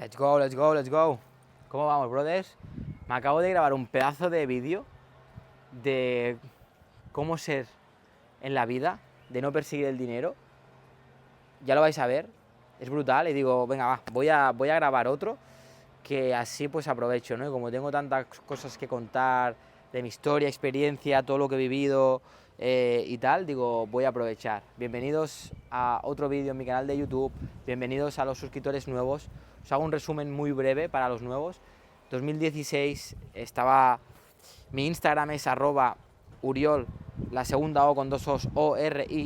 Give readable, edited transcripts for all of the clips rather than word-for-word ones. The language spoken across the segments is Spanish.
Let's go, let's go, let's go. ¿Cómo vamos, brothers? Me acabo de grabar un pedazo de vídeo de cómo ser en la vida, de no perseguir el dinero. Ya lo vais a ver, es brutal. Y digo, venga, va, voy a grabar otro, que así pues aprovecho, ¿no? Y como tengo tantas cosas que contar de mi historia, experiencia, todo lo que he vivido y tal, digo, voy a aprovechar. Bienvenidos a otro vídeo en mi canal de YouTube, bienvenidos a los suscriptores nuevos. Os hago un resumen muy breve para los nuevos. 2016 mi Instagram es @uriol, la segunda O con dos O's, ORIOOLRSSDO.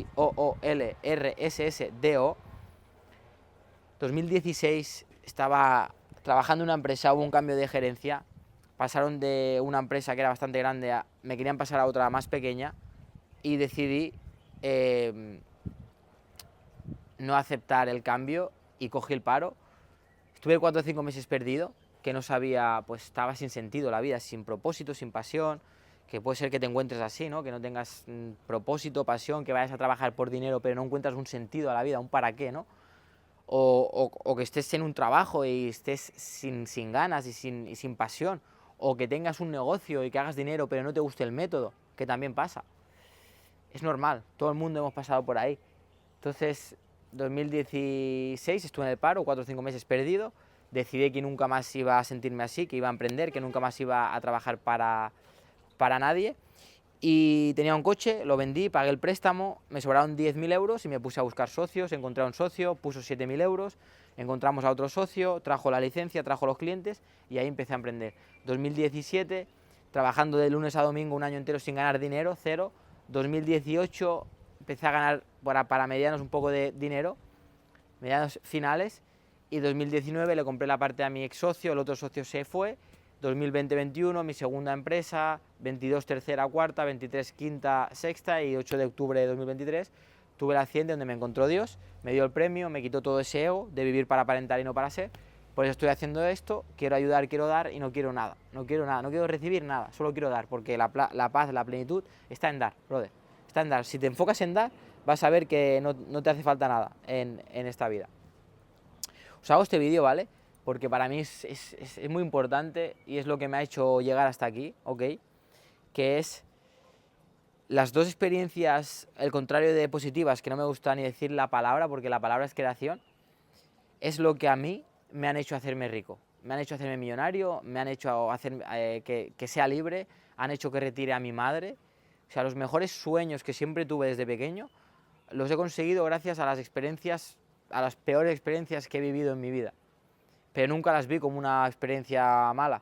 2016 estaba trabajando en una empresa, hubo un cambio de gerencia, pasaron de una empresa que era bastante grande me querían pasar a otra más pequeña y decidí no aceptar el cambio y cogí el paro. Estuve 4 o 5 meses perdido, que no sabía, pues estaba sin sentido la vida, sin propósito, sin pasión, que puede ser que te encuentres así, ¿no? Que no tengas propósito, pasión, que vayas a trabajar por dinero pero no encuentras un sentido a la vida, un para qué, ¿no? O que estés en un trabajo y estés sin ganas y sin pasión, o que tengas un negocio y que hagas dinero pero no te guste el método, que también pasa. Es normal, todo el mundo hemos pasado por ahí. Entonces, 2016 estuve en el paro, 4 o 5 meses perdido, decidí que nunca más iba a sentirme así, que iba a emprender, que nunca más iba a trabajar para nadie. Y tenía un coche, lo vendí, pagué el préstamo, me sobraron 10.000 euros y me puse a buscar socios, encontré a un socio, puso 7.000 euros, encontramos a otro socio, trajo la licencia, trajo los clientes y ahí empecé a emprender. 2017, trabajando de lunes a domingo un año entero sin ganar dinero, cero. 2018 empecé a ganar para medianos un poco de dinero, medianos finales, y 2019 le compré la parte a mi ex socio, el otro socio se fue. 2020-21 mi segunda empresa, 22 tercera, cuarta, 23 quinta, sexta y 8 de octubre de 2023 tuve el accidente donde me encontró Dios, me dio el premio, me quitó todo ese ego de vivir para aparentar y no para ser. Por eso estoy haciendo esto, quiero ayudar, quiero dar y no quiero nada, no quiero recibir nada, solo quiero dar, porque la paz, la plenitud está en dar, brother, está en dar. Si te enfocas en dar, vas a ver que no te hace falta nada en esta vida. Os hago este vídeo, ¿vale? Porque para mí es muy importante y es lo que me ha hecho llegar hasta aquí, ¿ok? Que es las dos experiencias, el contrario de positivas, que no me gusta ni decir la palabra, porque la palabra es creación, es lo que a mí me han hecho hacerme rico, me han hecho hacerme millonario, me han hecho hacer que sea libre, han hecho que retire a mi madre. O sea, los mejores sueños que siempre tuve desde pequeño, los he conseguido gracias a las experiencias, a las peores experiencias que he vivido en mi vida. Pero nunca las vi como una experiencia mala.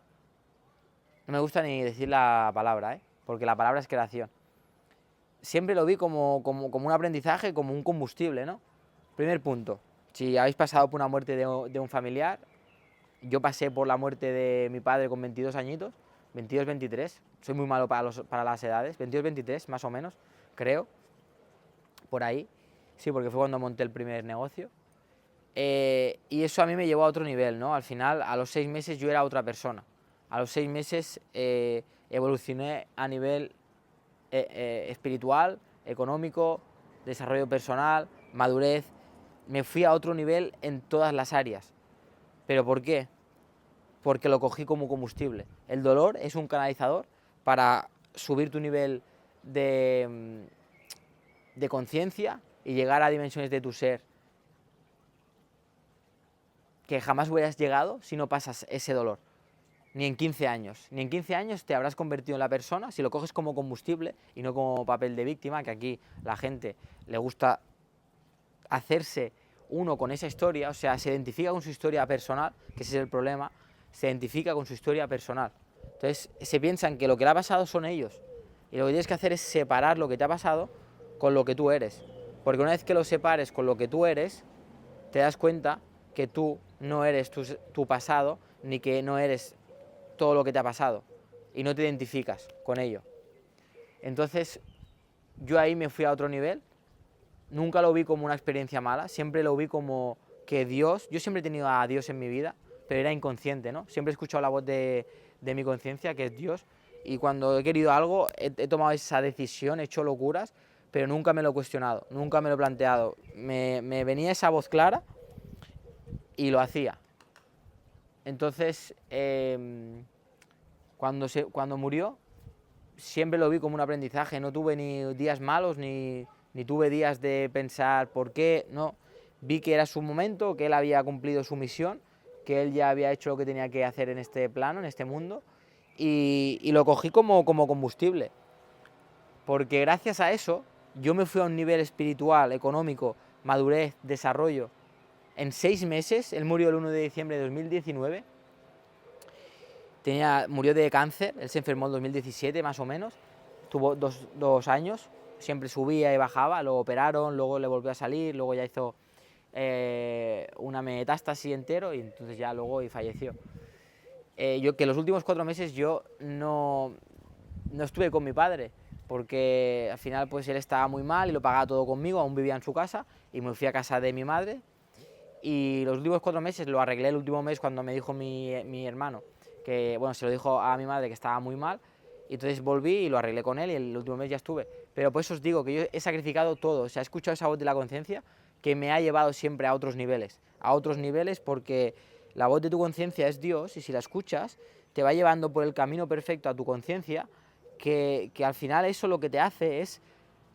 No me gusta ni decir la palabra, porque la palabra es creación. Siempre lo vi como un aprendizaje, como un combustible, ¿no? Primer punto, si habéis pasado por una muerte de un familiar, yo pasé por la muerte de mi padre con 22 añitos, 22-23, soy muy malo para las edades, 22-23 más o menos, creo, por ahí, sí, porque fue cuando monté el primer negocio. Y eso a mí me llevó a otro nivel, ¿no? Al final, a los 6 meses yo era otra persona. A los 6 meses evolucioné a nivel espiritual, económico, desarrollo personal, madurez. Me fui a otro nivel en todas las áreas. ¿Pero por qué? Porque lo cogí como combustible. El dolor es un canalizador para subir tu nivel de conciencia y llegar a dimensiones de tu ser que jamás hubieras llegado si no pasas ese dolor. Ni en 15 años. Ni en 15 años te habrás convertido en la persona si lo coges como combustible y no como papel de víctima, que aquí la gente le gusta hacerse uno con esa historia, o sea, se identifica con su historia personal, que ese es el problema, se identifica con su historia personal. Entonces se piensan que lo que le ha pasado son ellos. Y lo que tienes que hacer es separar lo que te ha pasado con lo que tú eres. Porque una vez que lo separes con lo que tú eres, te das cuenta que tú no eres tu pasado, ni que no eres todo lo que te ha pasado, y no te identificas con ello. Entonces, yo ahí me fui a otro nivel, nunca lo vi como una experiencia mala, siempre lo vi como que Dios, yo siempre he tenido a Dios en mi vida, pero era inconsciente, ¿no? Siempre he escuchado la voz de mi conciencia, que es Dios, y cuando he querido algo, he tomado esa decisión, he hecho locuras, pero nunca me lo he cuestionado, nunca me lo he planteado. Me venía esa voz clara y lo hacía. Entonces, cuando murió, siempre lo vi como un aprendizaje, no tuve ni días malos, ni tuve días de pensar por qué, no. Vi que era su momento, que él había cumplido su misión, que él ya había hecho lo que tenía que hacer en este plano, en este mundo, y lo cogí como combustible. Porque gracias a eso, yo me fui a un nivel espiritual, económico, madurez, desarrollo. En 6 meses, él murió el 1 de diciembre de 2019, murió de cáncer, él se enfermó en 2017 más o menos, tuvo dos años, siempre subía y bajaba, lo operaron, luego le volvió a salir, luego ya hizo una metástasis entero y entonces ya luego y falleció. Yo que los últimos 4 meses yo no estuve con mi padre, porque al final pues él estaba muy mal y lo pagaba todo conmigo, aún vivía en su casa, y me fui a casa de mi madre, y los últimos 4 meses lo arreglé el último mes cuando me dijo mi hermano, que bueno, se lo dijo a mi madre que estaba muy mal, y entonces volví y lo arreglé con él y el último mes ya estuve. Pero por eso os digo que yo he sacrificado todo, o sea, he escuchado esa voz de la conciencia que me ha llevado siempre a otros niveles porque la voz de tu conciencia es Dios y si la escuchas te va llevando por el camino perfecto a tu conciencia, que al final eso lo que te hace es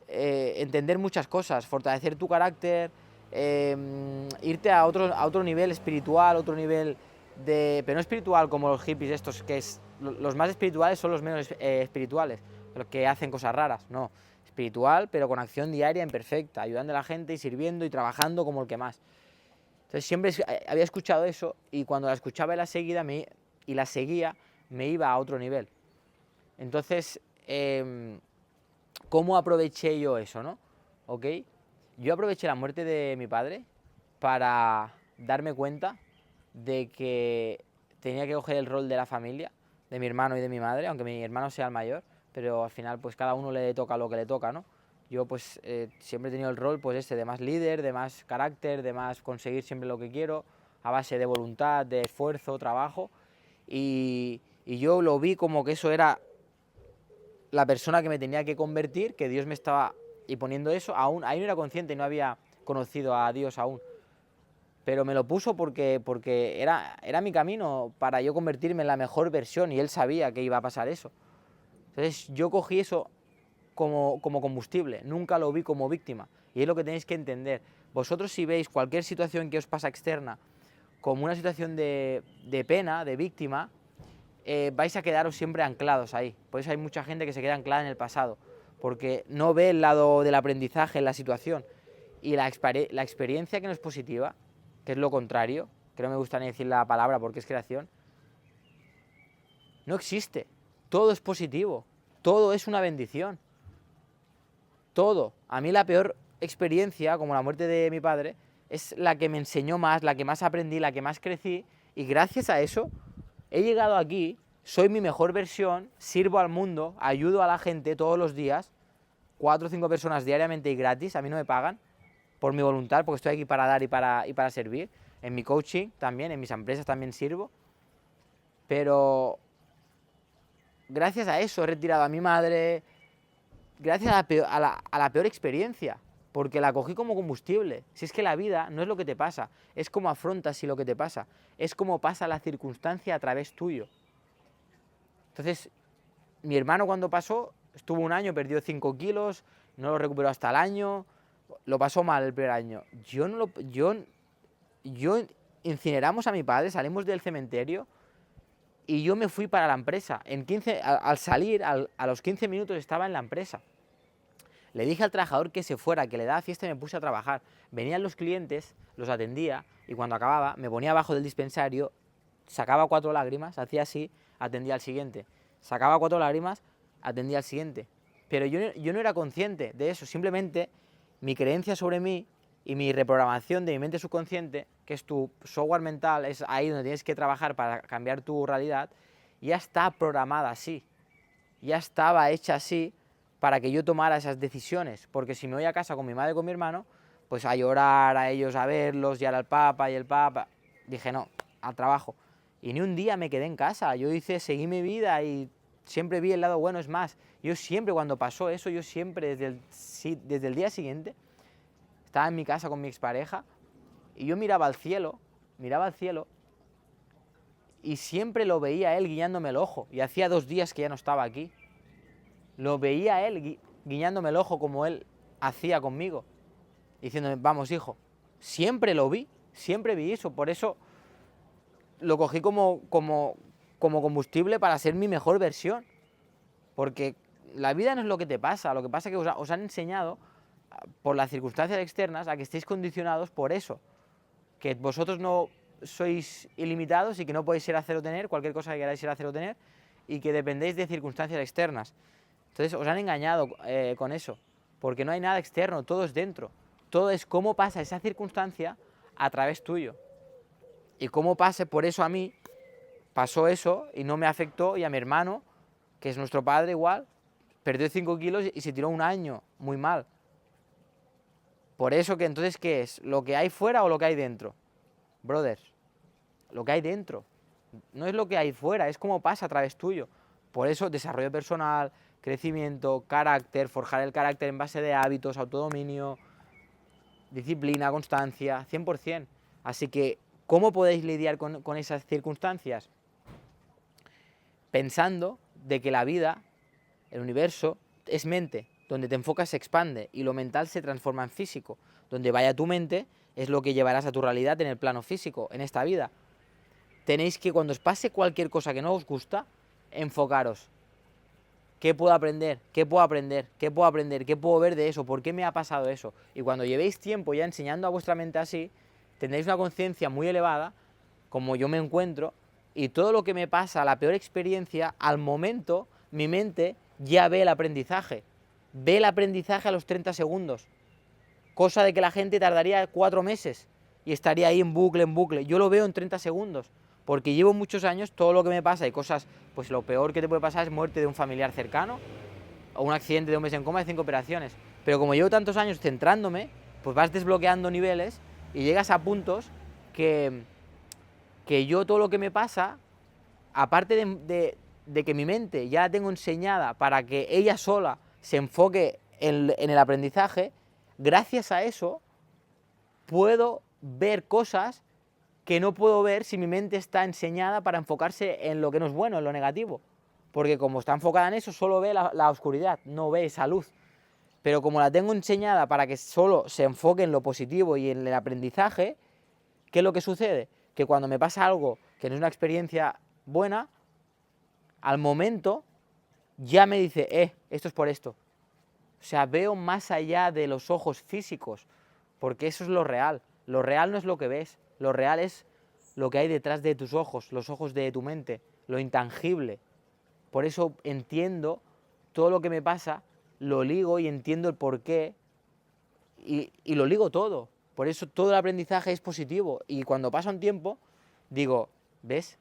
entender muchas cosas, fortalecer tu carácter, irte a otro nivel espiritual, otro nivel pero no espiritual como los hippies estos, que los más espirituales son los menos espirituales, los que hacen cosas raras, no, espiritual pero con acción diaria imperfecta, ayudando a la gente y sirviendo y trabajando como el que más. Entonces siempre había escuchado eso y cuando la escuchaba y la seguía, me iba a otro nivel. Entonces, ¿cómo aproveché yo eso, no? ¿Ok? Yo aproveché la muerte de mi padre para darme cuenta de que tenía que coger el rol de la familia, de mi hermano y de mi madre, aunque mi hermano sea el mayor, pero al final pues cada uno le toca lo que le toca, ¿no? Yo pues siempre he tenido el rol pues de más líder, de más carácter, de más conseguir siempre lo que quiero, a base de voluntad, de esfuerzo, trabajo, y yo lo vi como que eso era la persona que me tenía que convertir, que Dios me estaba y poniendo eso, ahí no era consciente, no había conocido a Dios aún, pero me lo puso porque era mi camino para yo convertirme en la mejor versión y él sabía que iba a pasar eso. Entonces yo cogí eso como combustible, nunca lo vi como víctima, y es lo que tenéis que entender. Vosotros si veis cualquier situación que os pasa externa como una situación de pena, de víctima, vais a quedaros siempre anclados ahí. Por eso hay mucha gente que se queda anclada en el pasado, porque no ve el lado del aprendizaje en la situación. Y la experiencia que no es positiva, que es lo contrario, que no me gusta ni decir la palabra porque es creación, no existe. Todo es positivo, todo es una bendición. Todo. A mí la peor experiencia, como la muerte de mi padre, es la que me enseñó más, la que más aprendí, la que más crecí, y gracias a eso he llegado aquí, soy mi mejor versión, sirvo al mundo, ayudo a la gente todos los días, 4 o 5 personas diariamente y gratis, a mí no me pagan, por mi voluntad, porque estoy aquí para dar y para servir. En mi coaching también, en mis empresas también sirvo. Pero gracias a eso he retirado a mi madre, gracias a la peor experiencia, porque la cogí como combustible. Si es que la vida no es lo que te pasa, es como afrontas si lo que te pasa, es como pasa la circunstancia a través tuyo. Entonces, mi hermano cuando pasó, estuvo 1 año, perdió 5 kilos, no lo recuperó hasta el año, lo pasó mal el primer año. Yo incineramos a mi padre, salimos del cementerio y yo me fui para la empresa. Al salir, a los 15 minutos estaba en la empresa. Le dije al trabajador que se fuera, que le daba fiesta y me puse a trabajar. Venían los clientes, los atendía y cuando acababa me ponía abajo del dispensario, sacaba 4 lágrimas, hacía así, atendía al siguiente. Sacaba 4 lágrimas, atendía al siguiente. Pero yo no era consciente de eso, simplemente mi creencia sobre mí y mi reprogramación de mi mente subconsciente, que es tu software mental, es ahí donde tienes que trabajar para cambiar tu realidad, ya está programada así, ya estaba hecha así para que yo tomara esas decisiones, porque si me voy a casa con mi madre y con mi hermano, pues a llorar, a ellos a verlos, y ahora al Papa y el Papa, dije no, al trabajo. Y ni un día me quedé en casa, seguí mi vida y siempre vi el lado bueno. Es más, yo siempre cuando pasó eso, yo siempre desde el día siguiente, estaba en mi casa con mi expareja y yo miraba al cielo y siempre lo veía él guiñándome el ojo, y hacía 2 días que ya no estaba aquí. Lo veía él guiñándome el ojo como él hacía conmigo, diciéndome, vamos hijo, siempre lo vi, siempre vi eso, por eso lo cogí como combustible para ser mi mejor versión, porque la vida no es lo que te pasa, lo que pasa es que os han enseñado por las circunstancias externas a que estéis condicionados por eso, que vosotros no sois ilimitados y que no podéis ser, hacer o tener cualquier cosa que queráis ser, hacer o tener, y que dependéis de circunstancias externas. Entonces os han engañado con eso, porque no hay nada externo, todo es dentro, todo es cómo pasa esa circunstancia a través tuyo, y cómo pase. Por eso a mí pasó eso y no me afectó, y a mi hermano, que es nuestro padre igual, perdió 5 kilos y se tiró un año muy mal. Por eso que entonces, ¿qué es? ¿Lo que hay fuera o lo que hay dentro? Brothers, lo que hay dentro. No es lo que hay fuera, es cómo pasa a través tuyo. Por eso desarrollo personal, crecimiento, carácter, forjar el carácter en base de hábitos, autodominio, disciplina, constancia, 100%. Así que, ¿cómo podéis lidiar con esas circunstancias? Pensando de que la vida, el universo, es mente. Donde te enfocas se expande y lo mental se transforma en físico. Donde vaya tu mente es lo que llevarás a tu realidad en el plano físico, en esta vida. Tenéis que, cuando os pase cualquier cosa que no os gusta, enfocaros. ¿Qué puedo aprender? ¿Qué puedo aprender? ¿Qué puedo aprender? ¿Qué puedo ver de eso? ¿Por qué me ha pasado eso? Y cuando llevéis tiempo ya enseñando a vuestra mente así, tendréis una conciencia muy elevada, como yo me encuentro, y todo lo que me pasa, la peor experiencia, al momento, mi mente ya ve el aprendizaje. Ve el aprendizaje a los 30 segundos. Cosa de que la gente tardaría 4 meses y estaría ahí en bucle, en bucle. Yo lo veo en 30 segundos. Porque llevo muchos años, todo lo que me pasa y cosas, pues lo peor que te puede pasar es muerte de un familiar cercano o un accidente de un mes en coma de 5 operaciones. Pero como llevo tantos años centrándome, pues vas desbloqueando niveles y llegas a puntos que yo todo lo que me pasa, aparte de que mi mente ya la tengo enseñada para que ella sola se enfoque en el aprendizaje, gracias a eso puedo ver cosas que no puedo ver si mi mente está enseñada para enfocarse en lo que no es bueno, en lo negativo. Porque como está enfocada en eso, solo ve la oscuridad, no ve esa luz. Pero como la tengo enseñada para que solo se enfoque en lo positivo y en el aprendizaje, ¿qué es lo que sucede? Que cuando me pasa algo que no es una experiencia buena, al momento ya me dice, esto es por esto. O sea, veo más allá de los ojos físicos, porque eso es lo real. Lo real no es lo que ves, lo real es lo que hay detrás de tus ojos, los ojos de tu mente, lo intangible. Por eso entiendo todo lo que me pasa, lo ligo y entiendo el porqué y lo ligo todo. Por eso todo el aprendizaje es positivo. Y cuando pasa un tiempo, digo, ¿ves?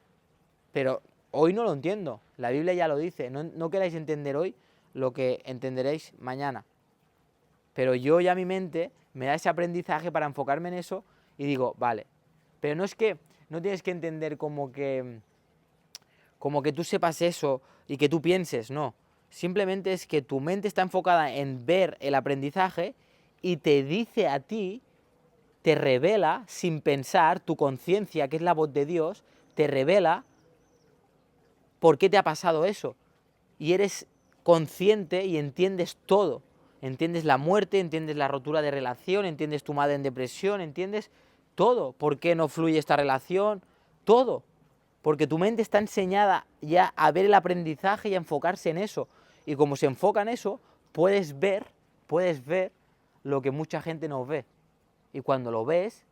Pero hoy no lo entiendo. La Biblia ya lo dice. No queráis entender hoy lo que entenderéis mañana. Pero yo ya mi mente me da ese aprendizaje para enfocarme en eso y digo, vale. Pero no es que no tienes que entender como que tú sepas eso y que tú pienses, no. Simplemente es que tu mente está enfocada en ver el aprendizaje y te dice a ti, te revela sin pensar, tu conciencia, que es la voz de Dios, te revela por qué te ha pasado eso. Y eres consciente y entiendes todo. Entiendes la muerte, entiendes la rotura de relación, entiendes tu madre en depresión, entiendes todo. ¿Por qué no fluye esta relación? Todo. Porque tu mente está enseñada ya a ver el aprendizaje y a enfocarse en eso. Y como se enfoca en eso, puedes ver lo que mucha gente no ve. Y cuando lo ves,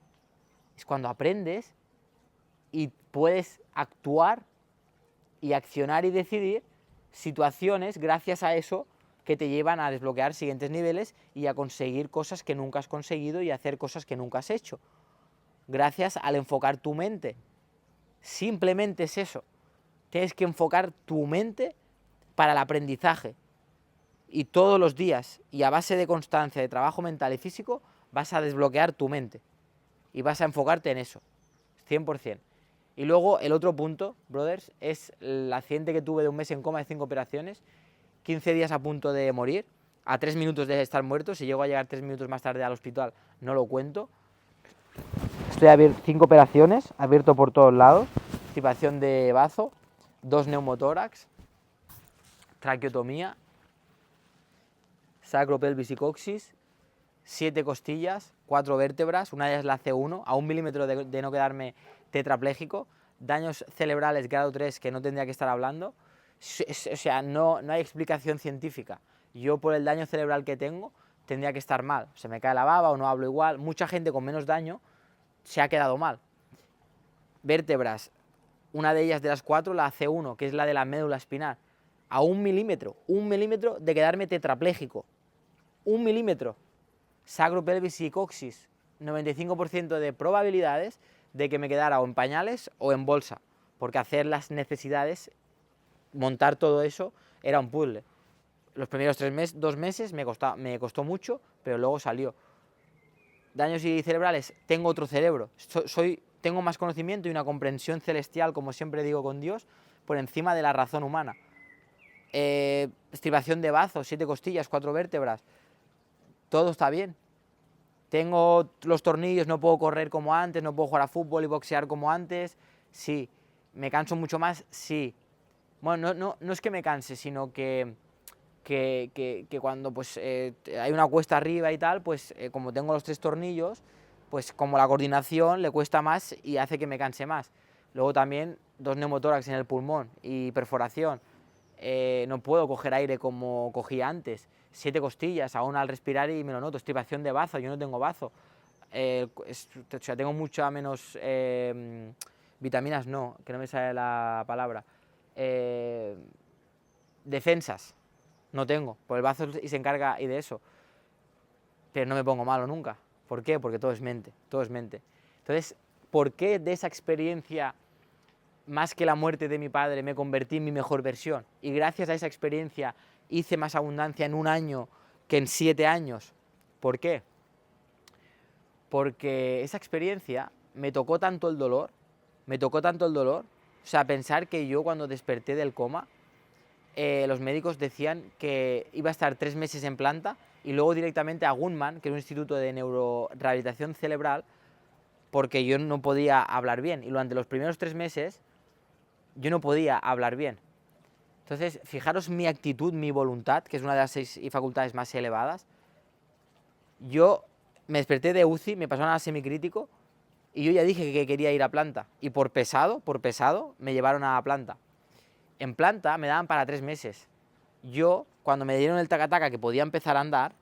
es cuando aprendes y puedes actuar y accionar y decidir situaciones gracias a eso que te llevan a desbloquear siguientes niveles y a conseguir cosas que nunca has conseguido y a hacer cosas que nunca has hecho. Gracias al enfocar tu mente. Simplemente es eso. Tienes que enfocar tu mente para el aprendizaje. Y todos los días, y a base de constancia, de trabajo mental y físico, vas a desbloquear tu mente. Y vas a enfocarte en eso. 100%. Y luego el otro punto, brothers, es el accidente que tuve de un mes en coma de 5 operaciones, 15 días a punto de morir, a 3 minutos de estar muerto. Si llego a llegar 3 minutos más tarde al hospital, no lo cuento. Estoy abierto, 5 operaciones, abierto por todos lados. extirpación de bazo, 2 neumotórax, traqueotomía, sacro, pelvis y coxis, 7 costillas, 4 vértebras, una de ellas la C1, a 1 milímetro de no quedarme tetrapléjico, daños cerebrales grado 3 que no tendría que estar hablando. O sea, no hay explicación científica. Yo por el daño cerebral que tengo tendría que estar mal, se me cae la baba o no hablo igual. Mucha gente con menos daño se ha quedado mal. Vértebras, una de ellas de las 4, la C1, que es la de la médula espinal, a 1 milímetro de quedarme tetrapléjico, 1 milímetro. Sacro, pelvis y coxis, 95% de probabilidades de que me quedara o en pañales o en bolsa, porque hacer las necesidades, montar todo eso, era un puzzle. Los primeros 2 meses me costó mucho, pero luego salió. Daños cerebrales, tengo otro cerebro, tengo más conocimiento y una comprensión celestial, como siempre digo con Dios, por encima de la razón humana. Extirpación de bazo, 7 costillas, 4 vértebras, todo está bien. Tengo los tornillos, no puedo correr como antes, no puedo jugar a fútbol y boxear como antes, sí. ¿Me canso mucho más? Sí. Bueno, no es que me canse, sino que cuando pues, hay una cuesta arriba y tal, pues como tengo los 3 tornillos, pues como la coordinación le cuesta más y hace que me canse más. Luego también 2 neumotórax en el pulmón y perforación. No puedo coger aire como cogía antes. 7 costillas, aún al respirar y me lo noto. Extirpación de bazo, yo no tengo bazo. O sea, tengo mucha menos vitaminas, no, que no me sale la palabra. Defensas, no tengo, por el bazo y se encarga y de eso. Pero no me pongo malo nunca. ¿Por qué? Porque todo es mente, todo es mente. Entonces, ¿por qué de esa experiencia, más que la muerte de mi padre, me convertí en mi mejor versión? Y gracias a esa experiencia hice más abundancia en 1 año que en 7 años. ¿Por qué? Porque esa experiencia me tocó tanto el dolor, o sea, pensar que yo cuando desperté del coma, los médicos decían que iba a estar 3 meses en planta y luego directamente a Gunman, que es un instituto de neurorehabilitación cerebral, porque yo no podía hablar bien. Y durante los primeros 3 meses yo no podía hablar bien. Entonces, fijaros mi actitud, mi voluntad, que es una de las 6 facultades más elevadas. Yo me desperté de UCI, me pasaron a semicrítico y yo ya dije que quería ir a planta. Y por pesado, me llevaron a planta. En planta me daban para 3 meses. Yo, cuando me dieron el taca-taca que podía empezar a andar,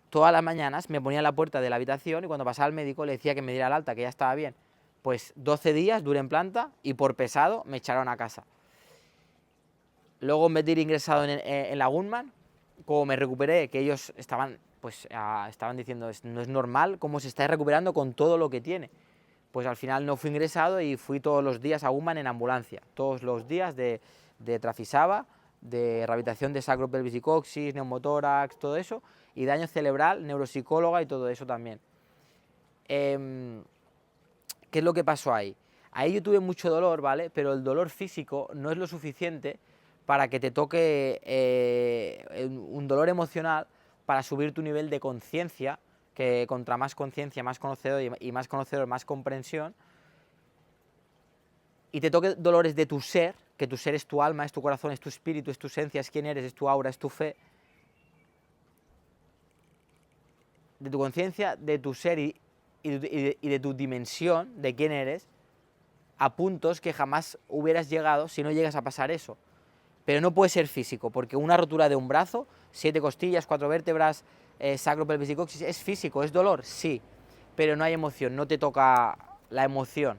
todas las mañanas me ponía en la puerta de la habitación y cuando pasaba el médico le decía que me diera el alta, que ya estaba bien. Pues 12 días duré en planta y por pesado me echaron a casa. Luego, en vez de ir ingresado en la Gunman, como me recuperé, que ellos estaban diciendo, no es normal cómo se está recuperando con todo lo que tiene. Pues al final no fui ingresado y fui todos los días a Gunman en ambulancia, todos los días de Trafisaba, de rehabilitación de sacro, pelvis y coxis, neumotórax, todo eso, y daño cerebral, neuropsicóloga y todo eso también. ¿Qué es lo que pasó ahí? Ahí yo tuve mucho dolor, ¿vale? Pero el dolor físico no es lo suficiente para que te toque un dolor emocional para subir tu nivel de conciencia, que contra más conciencia, más conocedor y más conocedor, más comprensión, y te toque dolores de tu ser, que tu ser es tu alma, es tu corazón, es tu espíritu, es tu esencia, es quién eres, es tu aura, es tu fe, de tu conciencia, de tu ser y de tu dimensión, de quién eres, a puntos que jamás hubieras llegado si no llegas a pasar eso. Pero no puede ser físico, porque una rotura de un brazo, 7 costillas, 4 vértebras, sacro, pelvis y coxis, es físico, es dolor, sí, pero no hay emoción, no te toca la emoción.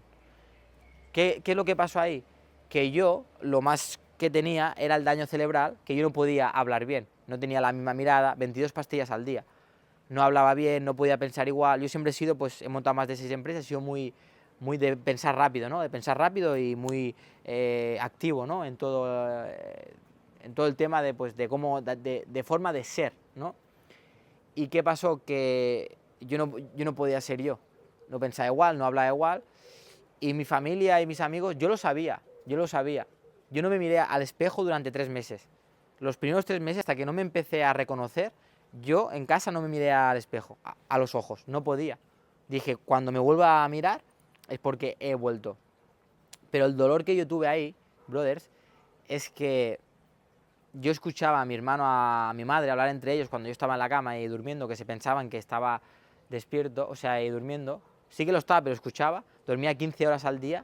¿Qué es lo que pasó ahí? Que yo, lo más que tenía era el daño cerebral, que yo no podía hablar bien, no tenía la misma mirada, 22 pastillas al día, no hablaba bien, no podía pensar igual. Yo siempre he sido, pues he montado más de 6 empresas, he sido muy de pensar rápido, ¿no? De pensar rápido y muy activo, ¿no? En todo el tema de, pues, de cómo, de forma de ser, ¿no? ¿Y qué pasó? Que yo no podía ser yo, no pensaba igual, no hablaba igual, y mi familia y mis amigos, yo lo sabía. Yo no me miré al espejo durante 3 meses. Los primeros 3 meses, hasta que no me empecé a reconocer, yo en casa no me miré al espejo, a los ojos, no podía. Dije, cuando me vuelva a mirar es porque he vuelto. Pero el dolor que yo tuve ahí, brothers, es que yo escuchaba a mi hermano, a mi madre hablar entre ellos cuando yo estaba en la cama y durmiendo, que se pensaban que estaba despierto, o sea, y durmiendo. Sí que lo estaba, pero escuchaba. Dormía 15 horas al día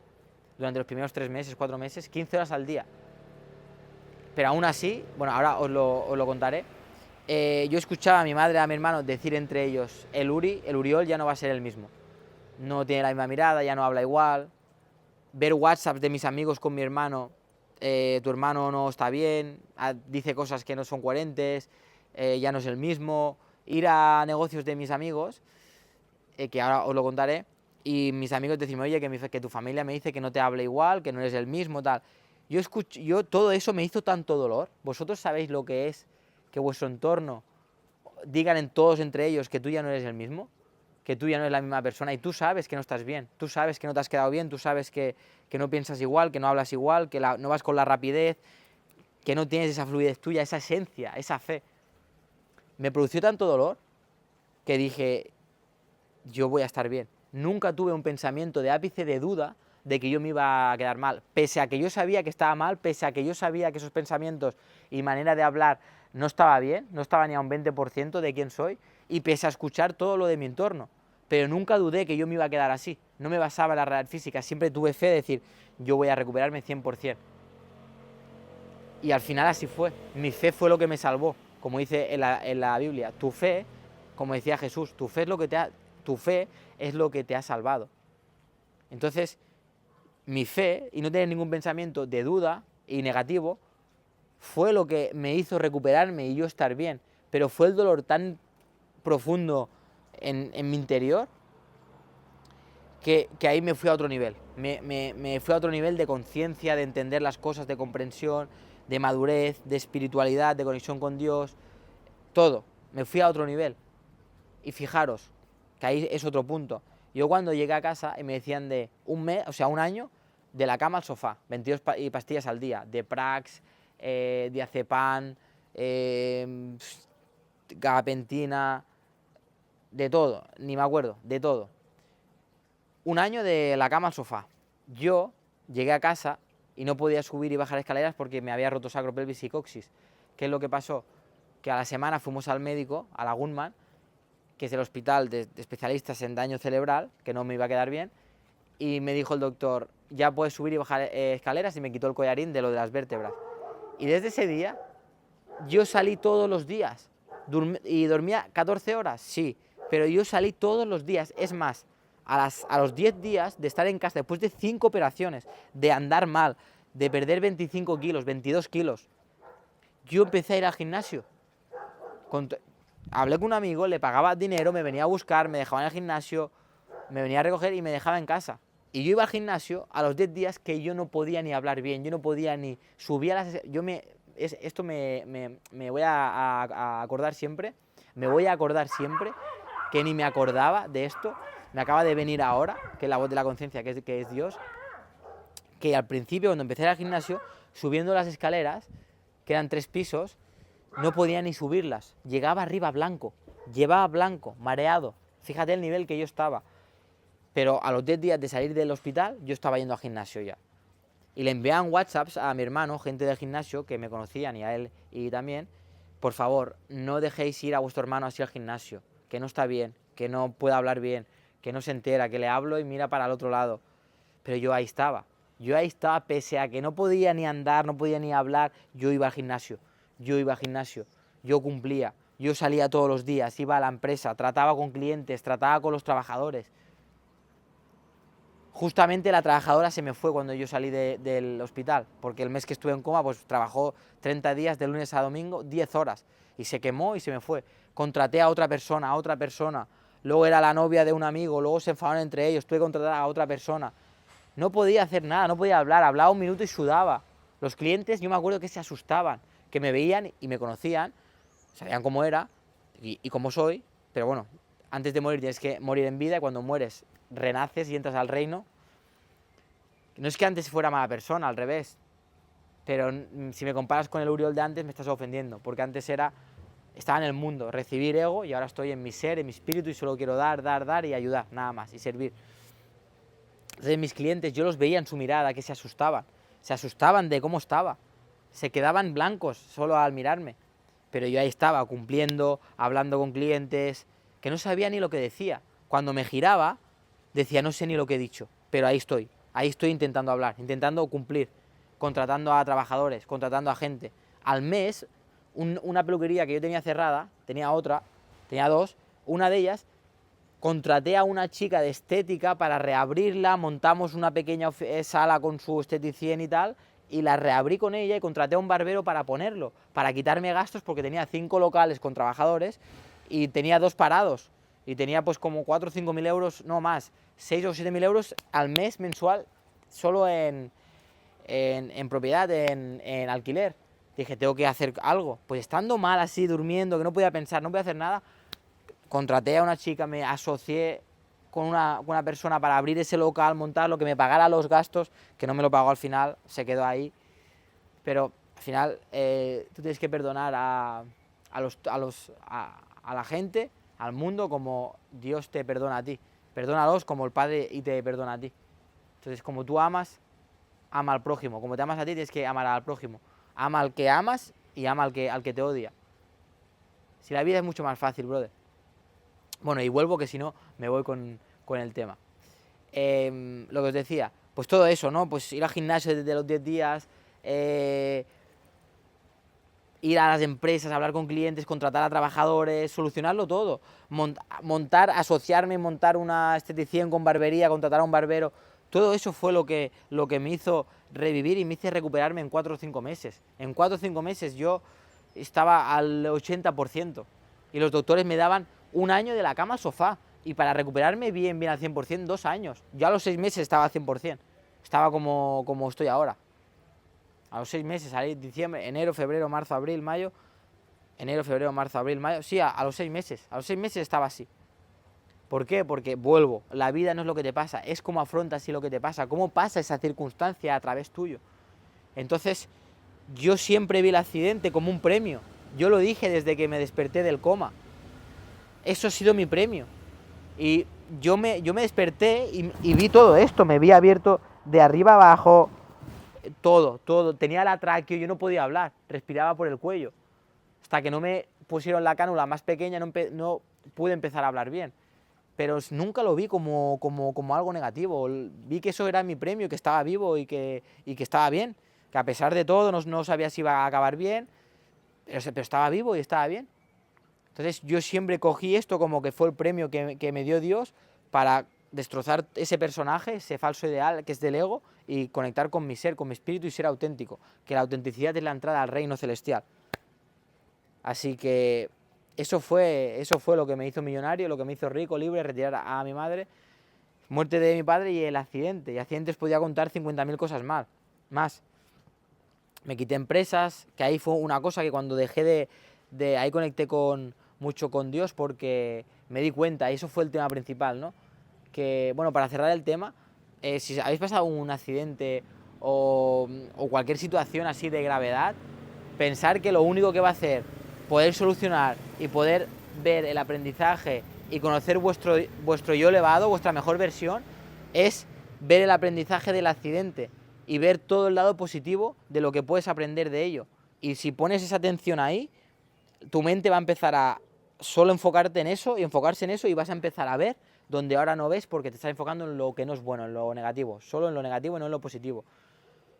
durante los primeros 3 meses, 4 meses, 15 horas al día. Pero aún así, bueno, ahora os lo contaré. Yo escuchaba a mi madre, a mi hermano decir entre ellos, el Uriol ya no va a ser el mismo. No tiene la misma mirada, ya no habla igual. Ver WhatsApps de mis amigos con mi hermano, tu hermano no está bien, dice cosas que no son coherentes, ya no es el mismo. Ir a negocios de mis amigos, que ahora os lo contaré, y mis amigos decirme, oye, que tu familia me dice que no te habla igual, que no eres el mismo, tal. Yo todo eso me hizo tanto dolor. Vosotros sabéis lo que es que vuestro entorno digan en todos entre ellos que tú ya no eres el mismo, que tú ya no eres la misma persona, y tú sabes que no estás bien, tú sabes que no te has quedado bien, tú sabes que no piensas igual, que no hablas igual, que no vas con la rapidez, que no tienes esa fluidez tuya, esa esencia, esa fe. Me produció tanto dolor que dije, yo voy a estar bien. Nunca tuve un pensamiento de ápice de duda de que yo me iba a quedar mal, pese a que yo sabía que estaba mal, pese a que yo sabía que esos pensamientos y manera de hablar no estaba bien, no estaba ni a un 20% de quién soy, y pese a escuchar todo lo de mi entorno. Pero nunca dudé que yo me iba a quedar así, no me basaba en la realidad física, siempre tuve fe de decir, yo voy a recuperarme 100%. Y al final así fue, mi fe fue lo que me salvó, como dice en la Biblia, tu fe, como decía Jesús, tu fe es lo que te ha salvado. Entonces, mi fe, y no tener ningún pensamiento de duda y negativo, fue lo que me hizo recuperarme y yo estar bien. Pero fue el dolor tan profundo en mi interior que ahí me fui a otro nivel. Me fui a otro nivel de conciencia, de entender las cosas, de comprensión, de madurez, de espiritualidad, de conexión con Dios, todo. Me fui a otro nivel. Y fijaros, que ahí es otro punto. Yo cuando llegué a casa y me decían de un mes, o sea, un año, de la cama al sofá, 22 pastillas al día, de Prax, diazepam, gabapentina, de todo, ni me acuerdo, de todo. Un año de la cama al sofá. Yo llegué a casa y no podía subir y bajar escaleras porque me había roto sacropelvis y coxis. ¿Qué es lo que pasó? Que a la semana fuimos al médico, a la Gunman, que es el hospital de especialistas en daño cerebral, que no me iba a quedar bien, y me dijo el doctor, ya puedes subir y bajar escaleras, y me quitó el collarín de lo de las vértebras. Y desde ese día, yo salí todos los días, y dormía 14 horas, sí, pero yo salí todos los días, es más, a los 10 días de estar en casa, después de 5 operaciones, de andar mal, de perder 25 kilos, 22 kilos, yo empecé a ir al gimnasio. Hablé con un amigo, le pagaba dinero, me venía a buscar, me dejaba en el gimnasio, me venía a recoger y me dejaba en casa. Y yo iba al gimnasio a los 10 días que yo no podía ni hablar bien, yo no podía ni subir a las... Esto me voy a acordar siempre, me voy a acordar siempre, que ni me acordaba de esto, me acaba de venir ahora, que es la voz de la conciencia, que es Dios, que al principio cuando empecé al gimnasio, subiendo las escaleras, que eran 3 pisos, no podía ni subirlas, llegaba arriba blanco, llevaba blanco, mareado, fíjate el nivel que yo estaba. Pero a los 10 días de salir del hospital, yo estaba yendo al gimnasio ya. Y le enviaban WhatsApps a mi hermano, gente del gimnasio, que me conocían, y a él y también, por favor, no dejéis ir a vuestro hermano así al gimnasio, que no está bien, que no puede hablar bien, que no se entera, que le hablo y mira para el otro lado. Pero yo ahí estaba, pese a que no podía ni andar, no podía ni hablar, yo iba al gimnasio, yo cumplía, yo salía todos los días, iba a la empresa, trataba con clientes, trataba con los trabajadores. Justamente la trabajadora se me fue cuando yo salí del hospital, porque el mes que estuve en coma, pues trabajó 30 días de lunes a domingo, 10 horas, y se quemó y se me fue. Contraté a otra persona, luego era la novia de un amigo, luego se enfadaron entre ellos, tuve que contratar a otra persona. No podía hacer nada, no podía hablar, hablaba un minuto y sudaba. Los clientes, yo me acuerdo que se asustaban, que me veían y me conocían, sabían cómo era y cómo soy, pero bueno, antes de morir tienes que morir en vida, y cuando mueres renaces y entras al reino. No es que antes fuera mala persona, al revés, pero si me comparas con el Uriol de antes me estás ofendiendo, porque antes estaba en el mundo, recibir ego, y ahora estoy en mi ser, en mi espíritu, y solo quiero dar y ayudar, nada más, y servir. Entonces mis clientes, yo los veía en su mirada que se asustaban de cómo estaba, se quedaban blancos solo al mirarme, pero yo ahí estaba cumpliendo, hablando con clientes, que no sabía ni lo que decía. Cuando me giraba, decía, no sé ni lo que he dicho, pero ahí estoy intentando hablar, intentando cumplir, contratando a trabajadores, contratando a gente. Al mes, una peluquería que yo tenía cerrada, tenía dos, una de ellas, contraté a una chica de estética para reabrirla, montamos una pequeña sala con su esteticien y tal, y la reabrí con ella y contraté a un barbero para ponerlo, para quitarme gastos, porque tenía 5 locales con trabajadores y tenía 2 parados, y tenía pues como 4 o 5 mil euros, no más, 6 o 7 mil euros al mes mensual, solo en propiedad, en alquiler. Dije, tengo que hacer algo. Pues estando mal así, durmiendo, que no podía pensar, no podía hacer nada, contraté a una chica, me asocié con una persona para abrir ese local, montarlo, que me pagara los gastos, que no me lo pagó al final, se quedó ahí. Pero al final tú tienes que perdonar a la gente, al mundo, como Dios te perdona a ti. Perdónalos como el Padre y te perdona a ti. Entonces, como tú amas, ama al prójimo. Como te amas a ti, tienes que amar al prójimo. Ama al que amas y ama al que te odia. Si la vida es mucho más fácil, brother. Bueno, y vuelvo, que si no me voy con el tema. Lo que os decía, pues todo eso, ¿no? Pues ir al gimnasio desde los 10 días, ir a las empresas, hablar con clientes, contratar a trabajadores, solucionarlo todo. Asociarme, montar una esteticien con barbería, contratar a un barbero. Todo eso fue lo que me hizo revivir y me hizo recuperarme en 4 o 5 meses. En 4 o 5 meses yo estaba al 80% y los doctores me daban un año de la cama al sofá, y para recuperarme bien al 100%, 2 años. Yo a los 6 meses estaba al 100%, estaba como estoy ahora. A los 6 meses, salí diciembre, enero, febrero, marzo, abril, mayo, enero, febrero, marzo, abril, mayo, sí, a los 6 meses, estaba así. ¿Por qué? Porque vuelvo, la vida no es lo que te pasa, es cómo afrontas y lo que te pasa, cómo pasa esa circunstancia a través tuyo. Entonces, yo siempre vi el accidente como un premio, yo lo dije desde que me desperté del coma, eso ha sido mi premio. Y yo me desperté y vi todo esto, me vi abierto de arriba abajo, todo, tenía la tráqueo, yo no podía hablar, respiraba por el cuello. Hasta que no me pusieron la cánula más pequeña no pude empezar a hablar bien. Pero nunca lo vi como algo negativo, vi que eso era mi premio, que estaba vivo y que estaba bien, que a pesar de todo no sabía si iba a acabar bien, pero estaba vivo y estaba bien. Entonces yo siempre cogí esto como que fue el premio que me dio Dios para destrozar ese personaje, ese falso ideal que es del ego, y conectar con mi ser, con mi espíritu y ser auténtico, que la autenticidad es la entrada al reino celestial. Así que eso fue lo que me hizo millonario, lo que me hizo rico, libre, retirar a mi madre, muerte de mi padre y el accidente. Y accidentes podía contar 50.000 cosas más. Me quité empresas, que ahí fue una cosa que cuando dejé ahí conecté mucho con Dios, porque me di cuenta, y eso fue el tema principal, ¿no? Que, bueno, para cerrar el tema, si habéis pasado un accidente o cualquier situación así de gravedad, pensar que lo único que va a hacer poder solucionar y poder ver el aprendizaje y conocer vuestro yo elevado, vuestra mejor versión, es ver el aprendizaje del accidente y ver todo el lado positivo de lo que puedes aprender de ello. Y si pones esa atención ahí, tu mente va a empezar a solo enfocarte en eso y enfocarse en eso, y vas a empezar a ver donde ahora no ves porque te estás enfocando en lo que no es bueno, en lo negativo, solo en lo negativo y no en lo positivo.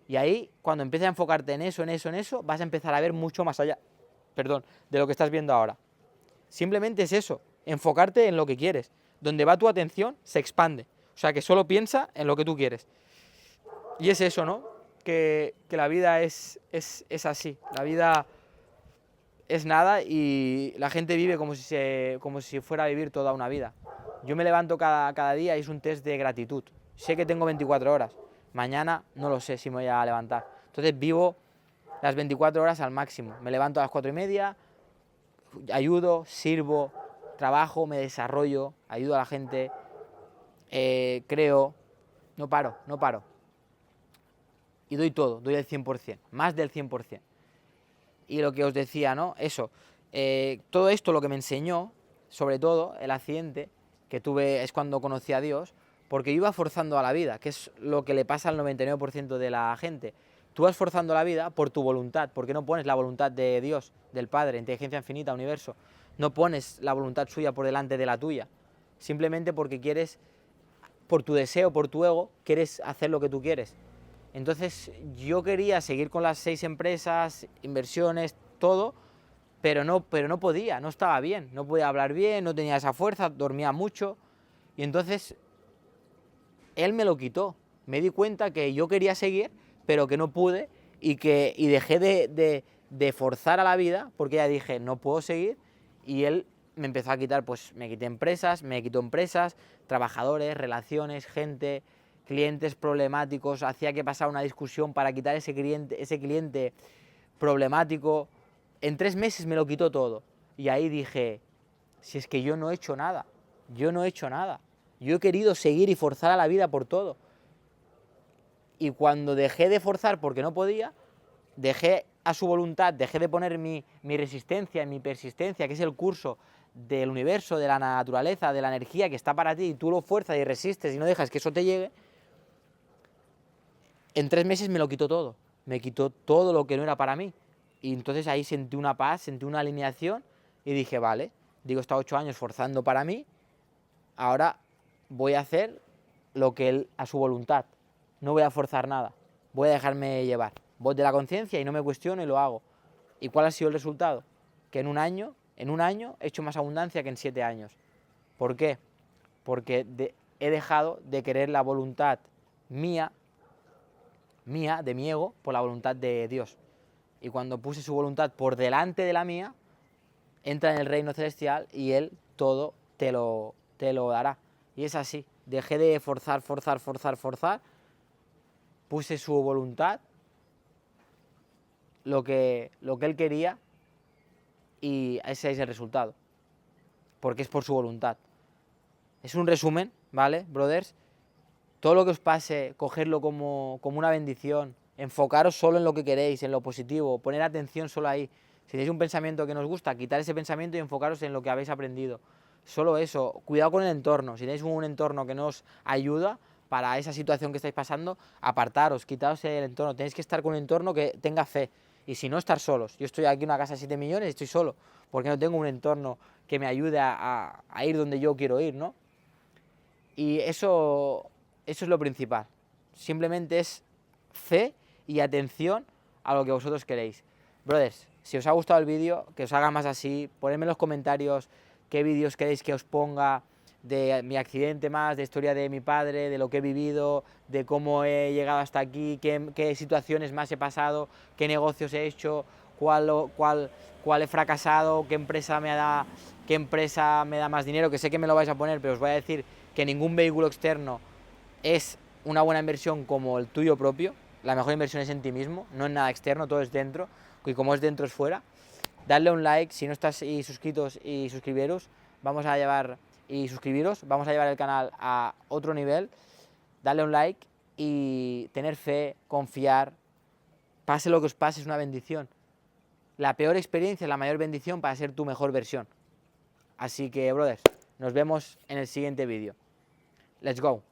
Y ahí, cuando empieces a enfocarte en eso, vas a empezar a ver mucho más allá, de lo que estás viendo ahora. Simplemente es eso, enfocarte en lo que quieres. Donde va tu atención, se expande. O sea, que solo piensa en lo que tú quieres. Y es eso, ¿no? Que la vida es así. La vida es nada y la gente vive como si fuera a vivir toda una vida. Yo me levanto cada día y es un test de gratitud. Sé que tengo 24 horas. Mañana no lo sé si me voy a levantar. Entonces vivo las 24 horas al máximo. Me levanto a las 4:30, ayudo, sirvo, trabajo, me desarrollo, ayudo a la gente, creo, no paro. Y doy todo, doy el 100%, más del 100%. Y lo que os decía, ¿no? Eso, todo esto lo que me enseñó, sobre todo el accidente que tuve es cuando conocí a Dios, porque yo iba forzando a la vida, que es lo que le pasa al 99% de la gente. Tú vas forzando la vida por tu voluntad, porque no pones la voluntad de Dios, del Padre, inteligencia infinita, universo. No pones la voluntad suya por delante de la tuya, simplemente porque quieres, por tu deseo, por tu ego, quieres hacer lo que tú quieres. Entonces yo quería seguir con las 6 empresas, inversiones, todo, pero no podía, no estaba bien, no podía hablar bien, no tenía esa fuerza, dormía mucho, y entonces él me lo quitó. Me di cuenta que yo quería seguir, pero que no pude, y dejé de forzar a la vida, porque ya dije, no puedo seguir, y él me empezó a quitar, pues me quitó empresas, trabajadores, relaciones, gente, clientes problemáticos, hacía que pasara una discusión para quitar ese cliente problemático. En 3 meses me lo quitó todo, y ahí dije, si es que yo no he hecho nada, yo no he hecho nada, yo he querido seguir y forzar a la vida por todo. Y cuando dejé de forzar porque no podía, dejé a su voluntad, dejé de poner mi resistencia, mi persistencia, que es el curso del universo, de la naturaleza, de la energía que está para ti, y tú lo fuerzas y resistes y no dejas que eso te llegue. En 3 meses me lo quitó todo, me quitó todo lo que no era para mí. Y entonces ahí sentí una paz, sentí una alineación y dije, vale, digo, he estado 8 años forzando para mí, ahora voy a hacer lo que él, a su voluntad. No voy a forzar nada, voy a dejarme llevar. Voz de la conciencia y no me cuestiono y lo hago. ¿Y cuál ha sido el resultado? Que en un año he hecho más abundancia que en 7 años. ¿Por qué? Porque he dejado de querer la voluntad mía, de mi ego, por la voluntad de Dios. Y cuando puse su voluntad por delante de la mía, entra en el reino celestial y Él todo te lo dará. Y es así. Dejé de forzar, puse su voluntad, lo que Él quería, y ese es el resultado. Porque es por su voluntad. Es un resumen, ¿vale, brothers? Todo lo que os pase, cogerlo como una bendición, enfocaros solo en lo que queréis, en lo positivo, poner atención solo ahí. Si tenéis un pensamiento que no os gusta, quitar ese pensamiento y enfocaros en lo que habéis aprendido. Solo eso. Cuidado con el entorno. Si tenéis un entorno que no os ayuda para esa situación que estáis pasando, apartaros, quitaos el entorno. Tenéis que estar con un entorno que tenga fe. Y si no, estar solos. Yo estoy aquí en una casa de 7 millones y estoy solo, porque no tengo un entorno que me ayude a ir donde yo quiero ir, ¿no? Y eso es lo principal. Simplemente es fe y atención a lo que vosotros queréis. Brothers, si os ha gustado el vídeo, que os haga más así, ponedme en los comentarios qué vídeos queréis que os ponga de mi accidente más, de historia de mi padre, de lo que he vivido, de cómo he llegado hasta aquí, qué situaciones más he pasado, qué negocios he hecho, cuál he fracasado, qué empresa me da más dinero, que sé que me lo vais a poner, pero os voy a decir que ningún vehículo externo es una buena inversión como el tuyo propio. La mejor inversión es en ti mismo, no en nada externo, todo es dentro, y como es dentro es fuera. Dadle un like, si no estás suscritos, y suscribiros, vamos a llevar el canal a otro nivel. Dadle un like y tener fe, confiar, pase lo que os pase, es una bendición. La peor experiencia es la mayor bendición para ser tu mejor versión. Así que, brothers, nos vemos en el siguiente vídeo. Let's go.